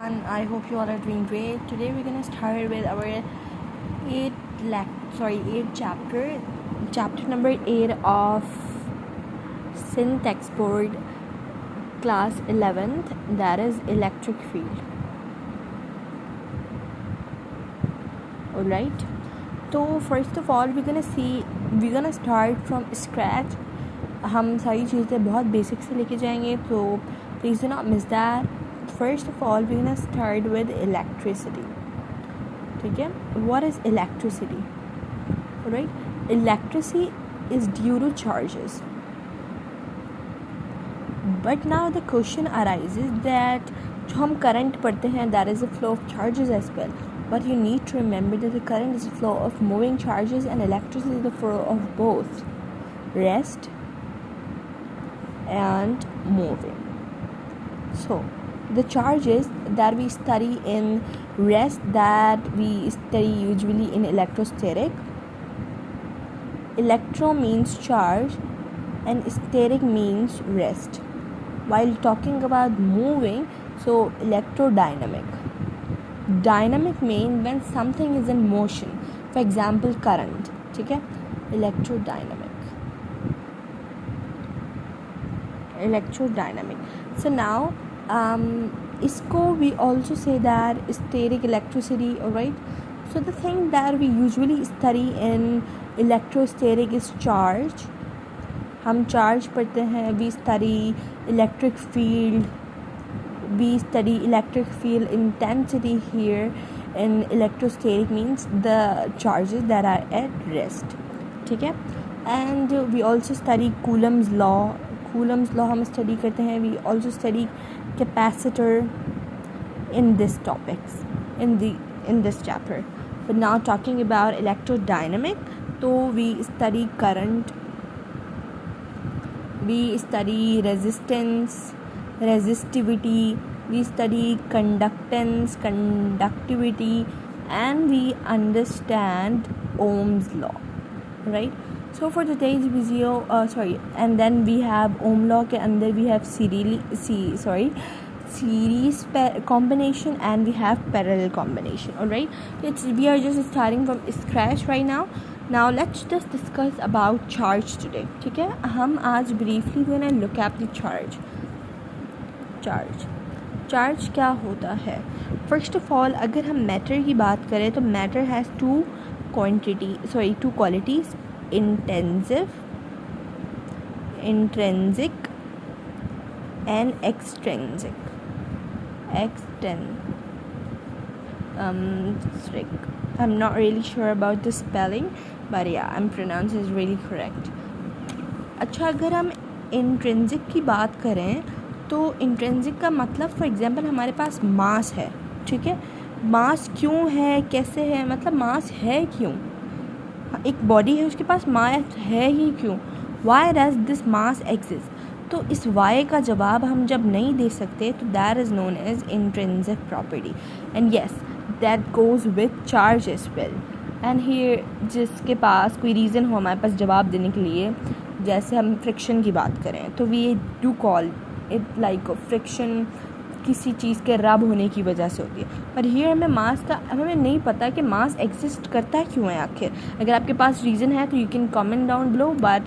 And I hope you all are doing great. Today we're gonna start with our eight chapter number 8 of syntax board class 11th, that is electric field. Alright, so first of all we're gonna start from scratch. हम सारी चीज़ें बहुत basic से लेके जाएंगे, तो please do not miss that. First of all, we're gonna start with electricity. ठीक है, what is electricity? Alright, electricity is due to charges. But now the question arises that जो हम current पढ़ते हैं, that is the flow of charges as well. But you need to remember that the current is the flow of moving charges and electricity is the flow of both rest and moving. So the charges that we study in rest, that we study usually in electrostatic. Electro means charge and static means rest. While talking about moving, so electrodynamic. Dynamic means when something is in motion. For example, current. ठीक है, electrodynamic. So now इसको we also say that static electricity. Alright, so the thing that we usually study in electrostatic is charge. हम charge पढ़ते हैं. We study electric field. We study electric field intensity here. In electrostatic means the charges that are at rest. ठीक है, and we also study Coulomb's law. हम study करते हैं. We also study capacitor in this topics in this chapter. But now talking about electrodynamic, so we study current, we study resistance, resistivity, we study conductance, conductivity, and we understand Ohm's law, right? So for today's video, and then we have Ohm law के अंदर we have series combination and we have parallel combination. Alright, we are just starting from scratch right now. Now let's just discuss about charge today. ठीक है, हम आज briefly gonna look at the charge. Charge क्या होता है? First of all, अगर हम matter की बात करें तो matter has two qualities. Intrinsic and extrinsic. I'm not really sure about the spelling, but yeah, I'm pronouncing is really correct. अच्छा, अगर हम intrinsic की बात करें तो intrinsic का मतलब फॉर एग्जांपल हमारे पास मास है. ठीक है, मास क्यों है, कैसे है, मतलब मास है क्यों, एक बॉडी है उसके पास मास है ही क्यों, why does this mass exist. तो इस वाई का जवाब हम जब नहीं दे सकते तो that is known as intrinsic property. And yes, that goes with charge as well. And here जिसके पास कोई रीज़न हो हमारे पास जवाब देने के लिए, जैसे हम फ्रिक्शन की बात करें तो we do call it like friction किसी चीज़ के रब होने की वजह से होती है. पर हियर हमें मास का हमें नहीं पता कि मास एग्जिस्ट करता क्यों है आखिर. अगर आपके पास रीज़न है तो you can comment down below, but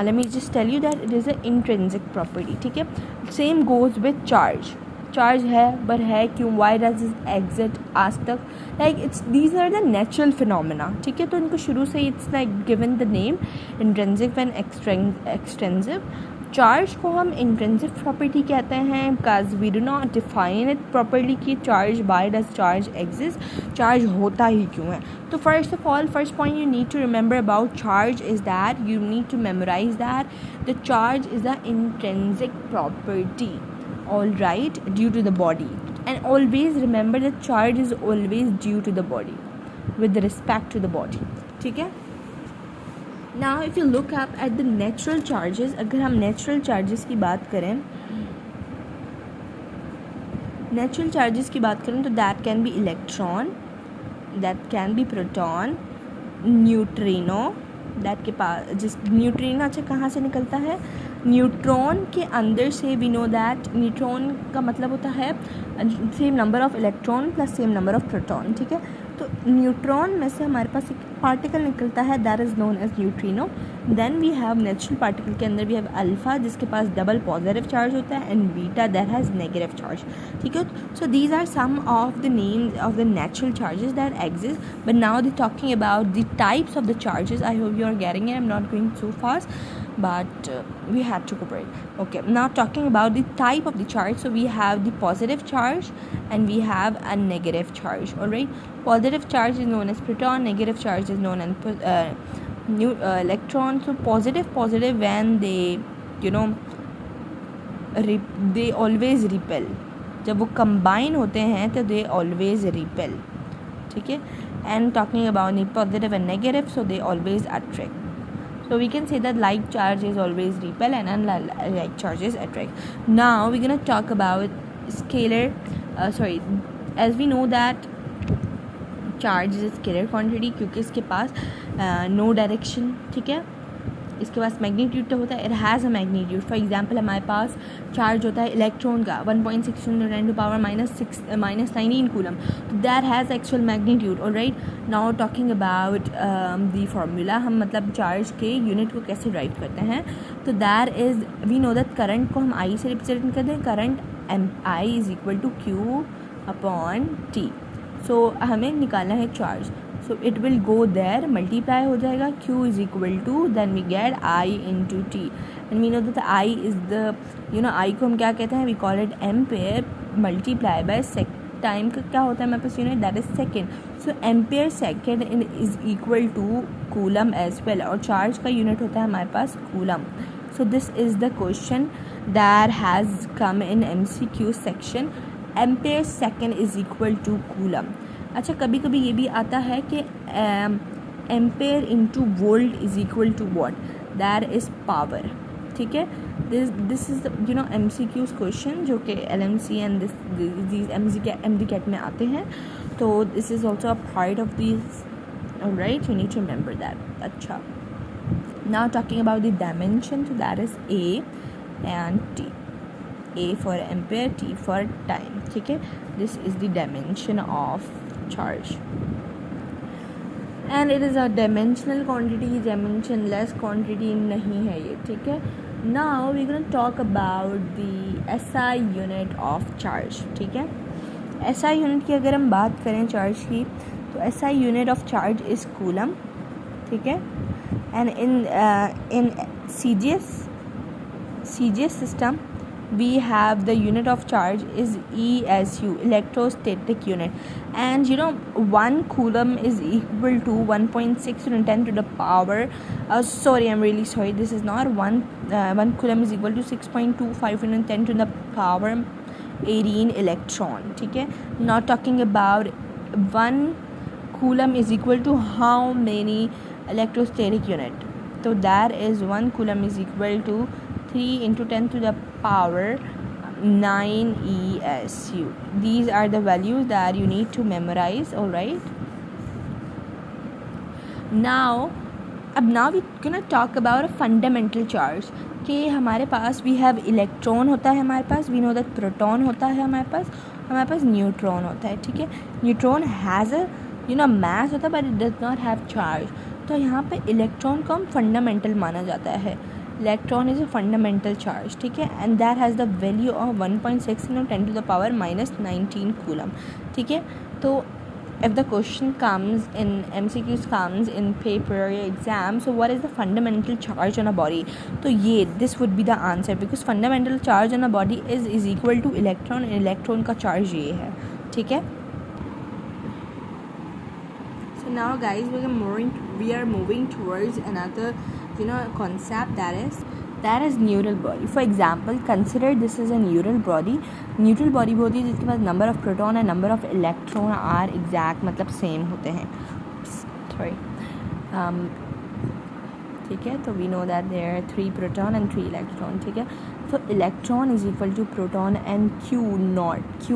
let me just tell you that it is a intrinsic property. ठीक है, सेम गोज़ विथ चार्ज है, पर है क्यों, वाई डज इट एग्जिस्ट आज तक, like it's these are the natural phenomena. ठीक है, तो इनको शुरू से it's like given the name intrinsic and extensive. Charge को हम इंट्रिंसिक प्रॉपर्टी कहते हैं because we do not define it properly कि charge by does charge exist, charge होता ही क्यों है. तो first of all, first point you need to remember about charge is that you need to memorise that the charge is a intrinsic property, all right, due to the body. And always remember that charge is always due to the body with respect to the body. ठीक है, now if you look up at the natural charges, अगर हम natural charges की बात करें तो that can be electron, that can be proton, neutrino, that के पास जिस न्यूट्रिनो अच्छा कहाँ से निकलता है, न्यूट्रॉन के अंदर से वी नो दैट न्यूट्रॉन का मतलब होता है same number of electron plus same number of proton, ठीक है। तो न्यूट्रॉन में से हमारे पास एक पार्टिकल निकलता है that is known as neutrino. Then we have natural particle के अंदर वी हैव अल्फ़ा जिसके पास डबल पॉजिटिव चार्ज होता है and beta that has negative charge, ठीक है। So these are some of the names of the natural charges that exist, but now they talking about the types of the charges. I hope you are getting it. I'm not going so fast, but we have to cooperate. Okay, now talking about the type of the charge. So we have the positive charge and we have a negative charge. All right, positive charge is known as proton, negative charge is known as electron. So positive when they they always repel. जब वो combine होते हैं तो they always repel, ठीक है. And talking about the positive and negative, so they always attract. So we can say that like charges always repel and unlike charges attract. Now we're gonna talk about scalar. As we know that charge is a scalar quantity क्योंकि इसके पास no direction, ठीक है. इसके पास magnitude तो होता है, it has a magnitude. For example हमारे पास चार्ज होता है इलेक्ट्रॉन का 1.6 × 10⁻⁻⁹ कूलम, तो that has actual magnitude. Alright, now talking about the formula, हम मतलब चार्ज के यूनिट को कैसे ड्राइव करते हैं. तो that is we know that current को हम आई से रिप्रेजेंट करते हैं. Current I is equal to Q/T. So हमें निकालना है charge. So it will go there, multiply हो जाएगा, Q is equal to, then we get I into T, and we know that the I is the, I को हम क्या कहते हैं, we call it ampere multiply by time का क्या होता है हमारे पास unit, that is second. So ampere second is equal to coulomb as well, और चार्ज का यूनिट होता है हमारे पास coulomb. So this is the question that has come in MCQ section. Ampere second is equal to coulomb. अच्छा, कभी कभी ये भी आता है कि ampere into volt is equal to watt, that is power, ठीक है. दिस इज़ MCQs क्वेश्चन जो कि LMC एंड दिस MCAT में आते हैं. तो this is also a part of this. Alright, you need to remember that. अच्छा, now talking about the dimension, so that is A and T. A for ampere, T for time, ठीक है. This is the dimension of charge, and it is a dimensional quantity, dimensionless quantity नहीं है ये, ठीक है. Now we're going to talk about the SI unit of charge, ठीक है. SI unit की अगर हम बात करें चार्ज की, तो SI unit of charge is coulomb, ठीक है. and in CGS system we have the unit of charge is ESU, electrostatic unit, and 1 coulomb is equal to 1.6 × 10 to the power sorry, I'm really sorry, this is not 1 coulomb is equal to 6.25 × 10 to the power 18 electron, ठीक है. Not talking about 1 coulomb is equal to how many electrostatic unit, so that is 1 coulomb is equal to 3 × 10 to the power 9 ESU. These are the values that you need to memorize. All right, now we're gonna talk about a fundamental charge. कि हमारे पास we have electron होता है हमारे पास, we know that proton होता है हमारे पास neutron होता है, ठीक है. न्यूट्रॉन हैज़ अ mass होता है but it does not have charge. तो यहाँ पे इलेक्ट्रॉन को हम फंडामेंटल माना जाता है. Electron is a fundamental charge, ठीक है, and that has the value of 1.6 × 10 to the power -19 coulomb, ठीक है. तो if the question comes in MCQs comes in paper exam, so what is the fundamental charge on a body? तो ये this would be the answer, because fundamental charge on a body is equal to electron, and electron का charge ये है, ठीक है. So now guys, we are moving towards another concept, that is neural body. For example, consider this is a neural body. Neural body होती है जिसके पास number of proton and number of electron are exact, मतलब same होते हैं. Sorry, ठीक है. तो we know that there are 3 proton and 3 electron, ठीक है. So electron is equal to proton and Q naught. Q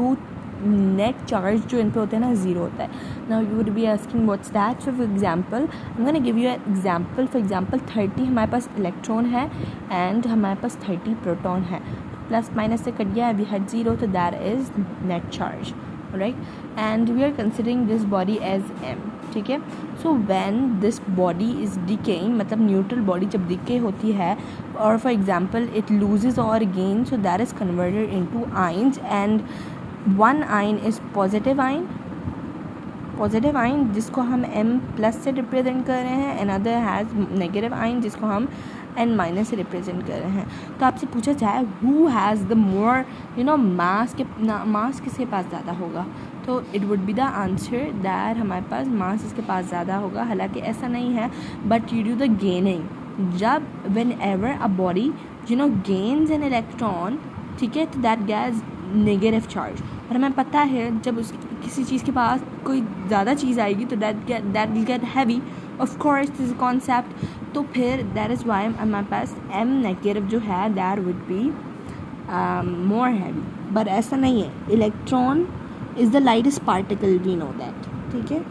net charge जो इन पे होते हैं ना 0 होता है. Now you would be asking what's that. So for example I am gonna give you an example. For example 30 हमारे पास इलेक्ट्रॉन है एंड हमारे पास 30 प्रोटॉन है. प्लस माइनस से कट गया, वी हैड 0, तो that is net charge, right. And we are considering this body as m. ठीक है. So when this body is decaying, मतलब न्यूट्रल बॉडी जब डिके होती है और फॉर एग्जांपल इट लूजेज और gain, so that is converted into ions and one ion is positive ion. Positive ion जिसको हम m प्लस से रिप्रेजेंट कर रहे हैं, अनदर हैज़ नेगेटिव आयन जिसको हम n माइनस से रिप्रेजेंट कर रहे हैं. तो आपसे पूछा जाए हु हैज़ द मोर मास किसके पास ज़्यादा होगा, तो it would be the answer that हमारे पास मास इसके पास ज़्यादा होगा. हालांकि ऐसा नहीं है, but you do the gaining. जब whenever a body gains an electron, ठीक है, तो दैट गैस नेगेटिव चार्ज. और हमें पता है जब उस किसी चीज़ के पास कोई ज़्यादा चीज़ आएगी तो that will get heavy. Of course this concept. तो फिर दैट इज़ वाई हमारे पास m नेगेटिव जो है that would be more heavy. But ऐसा नहीं है. Electron is the lightest particle, we know that. ठीक है.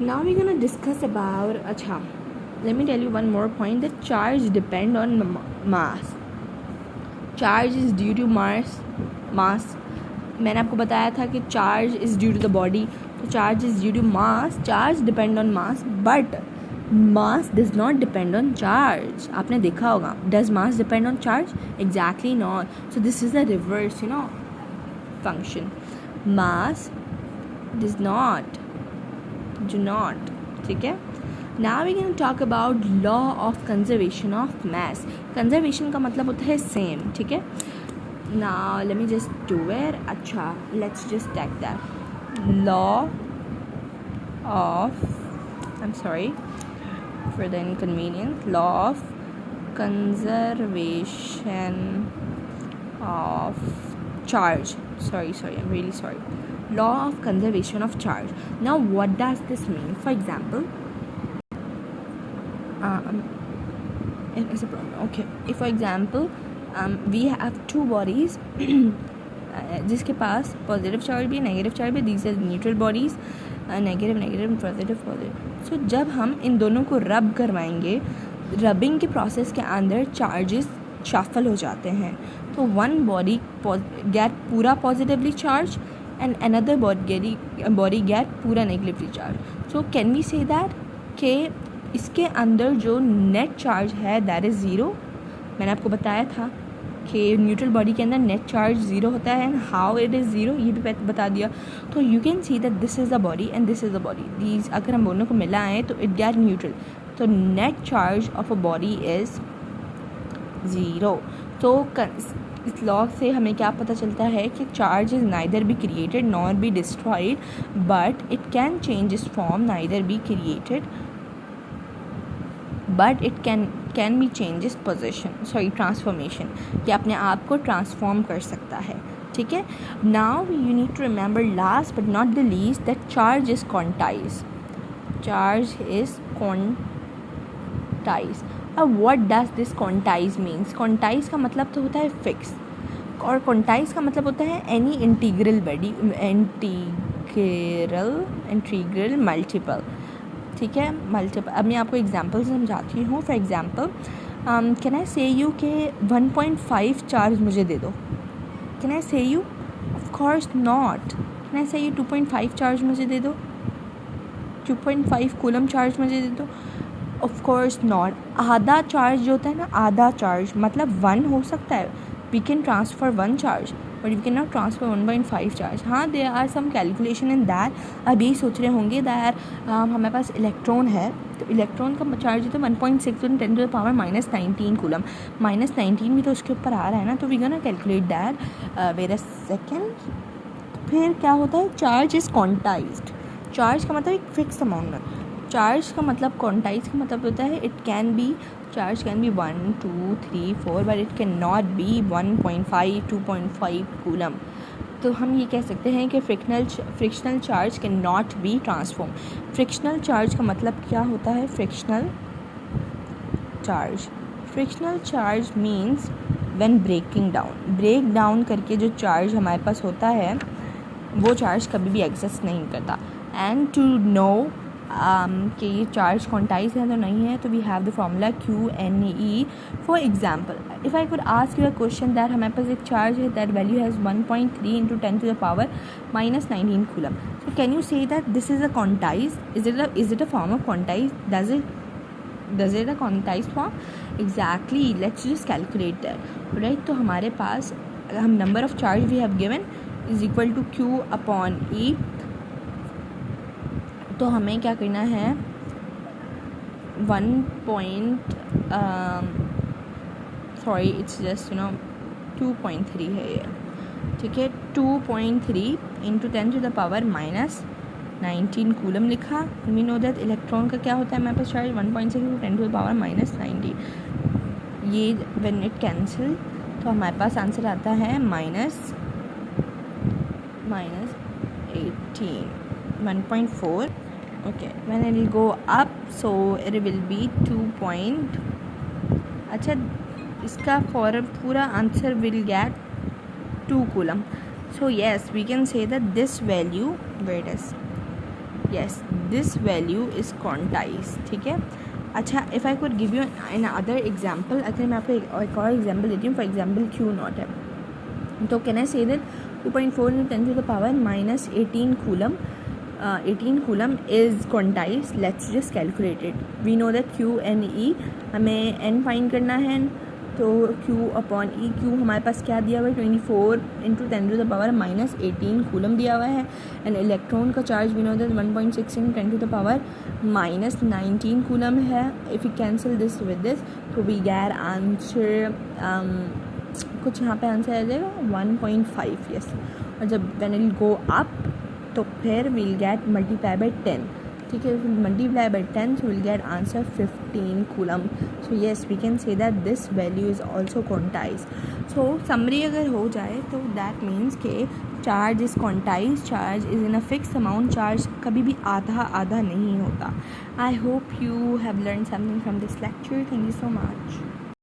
Now we gonna discuss about, अच्छा let me tell you one more point, that charge depend on mass. Charge is due to mass. मैंने आपको बताया था कि charge is due to the body, तो charge is due to mass. Charge depend on mass but mass does not depend on charge. आपने देखा होगा, does mass depend on charge? Exactly not. So this is the reverse function. Mass does not, do not. ठीक है. Now we can talk about law of conservation of mass. Conservation का मतलब होता है same. ठीक है. Now let me just do it. अच्छा, let's just take that. Law of, I'm sorry for the inconvenience. Law of conservation of charge. Sorry, I'm really sorry. Law of conservation of charge. Now what does this mean? For example, it is a problem. Okay. If for example we have two bodies जिसके पास positive charge भी negative charge भी, these are neutral bodies, negative positive. So जब हम इन दोनों को रब करवाएंगे, रबिंग के प्रोसेस के अंदर चार्जेस शफल हो जाते हैं. तो वन बॉडी गेट पूरा positively charge and another body get पूरा negatively charge. So can we say that कि इसके अंदर जो नेट चार्ज है दैट इज़ 0. मैंने आपको बताया था कि न्यूट्रल बॉडी के अंदर नेट चार्ज 0 होता है. एंड हाउ इट इज़ 0 ये भी बता दिया. तो you can see that this is the body and this is the body. These अगर हम दोनों को मिलाएं तो इट गेट न्यूट्रल. तो net charge of a body is 0. तो इस लॉ से हमें क्या पता चलता है कि charge is neither be created nor be destroyed, but it can change it's form. Neither be created but it can B changes position, transformation, कि अपने आप को ट्रांसफॉर्म कर सकता है. ठीक है. Now you need to remember last but not the least that charge is quantize. Charge is quantize. अब what does this quantize means? Quantize का मतलब तो होता है फिक्स, और क्वांटाइज का मतलब होता है any integral body, integral multiple. ठीक है, मल्टीपल. अब मैं आपको एग्जांपल समझाती हूँ. फॉर एग्जांपल कैन आई से यू के 1.5 चार्ज मुझे दे दो? कैन आई से you? Of course not. Can I से यू 2.5 चार्ज मुझे दे दो? 2.5 कूलम चार्ज मुझे दे दो? Of course not. आधा चार्ज जो होता है ना, आधा चार्ज मतलब 1 हो सकता है. We can transfer 1 charge but you can not transfer 1.5 charge. हाँ, there are some calculation in that. अब यही सोच रहे होंगे दैट हमारे पास इलेक्ट्रॉन है, तो इलेक्ट्रॉन का चार्ज है तो 1.6 × 10⁻⁻19 कूलम. -19 भी तो उसके ऊपर आ रहा है ना, तो we gonna calculate that. Wait a second. फिर क्या होता है? Charge is quantized. चार्ज का मतलब एक फिक्स अमाउंट में. चार्ज का मतलब क्वांटाइज का मतलब होता है it can be, charge can be 1, 2, 3, 4 but it can not be 1.5, 2.5 coulomb. तो हम ये कह सकते हैं कि frictional charge can not be transform. Frictional charge का मतलब क्या होता है? Frictional charge means when break down करके जो चार्ज हमारे पास होता है वो चार्ज कभी भी एग्जिस्ट नहीं करता. एंड टू नो कि ये चार्ज क्वांटाइज है तो नहीं है, तो we have the formula QNE. For example, if I could ask you a question that हमारे पास एक चार्ज है that value has 1.3 into 10 to the power -19 coulomb. So can you say that this is a quantize? Is it a form of quantize? does it a quantized form? Exactly. Let's just calculate that, right? तो हमारे पास हम number of charge we have given is equal to Q upon E. तो हमें क्या करना है, 2.3 है ये, ठीक है. 2.3 into 10 to the power -19 coulomb लिखा. वी नो दैट इलेक्ट्रॉन का क्या होता है हमारे पास charge 1.6 into 10 to the power -19. ये व्हेन इट कैंसिल तो हमारे पास आंसर आता है -18 okay. When it will go up, so it will be 2. अच्छा, इसका फॉर पूरा answer will get 2 coulomb. So yes, we can say that this value, where it is, yes, this value is quantized. ठीक है. अच्छा, if I could give you another example, अगर मैं आपको एक और एग्जाम्पल देती हूँ. फॉर एग्जाम्पल Q0 है, तो can I say that 2.4 into 10 to the power -18 coulomb. 18 coulomb is quantize. Let's just calculate it. We know that QNE हमें n फाइंड करना है, तो Q अपॉन E. Q हमारे पास क्या दिया हुआ है, 24 into 10 to the power -18 coulomb दिया हुआ है. एंड इलेक्ट्रॉन का charge we know that 1.6 into 10 to the power -19 coulomb है. If you cancel this with this, तो वी गेट आंसर कुछ यहाँ पे आंसर आ जाएगा 1.5. यस. और जब व्हेन इट गो अप तो फिर विल गेट मल्टीप्लाई बाई 10. ठीक है, multiply by 10, so will get answer 15 coulomb. So yes, we can say that this value is also quantize. So summary अगर हो जाए तो दैट मीन्स के charge is quantize. Charge is in a fix amount. चार्ज कभी भी आधा नहीं होता. I hope you have learn something from this lecture. Thank you so much.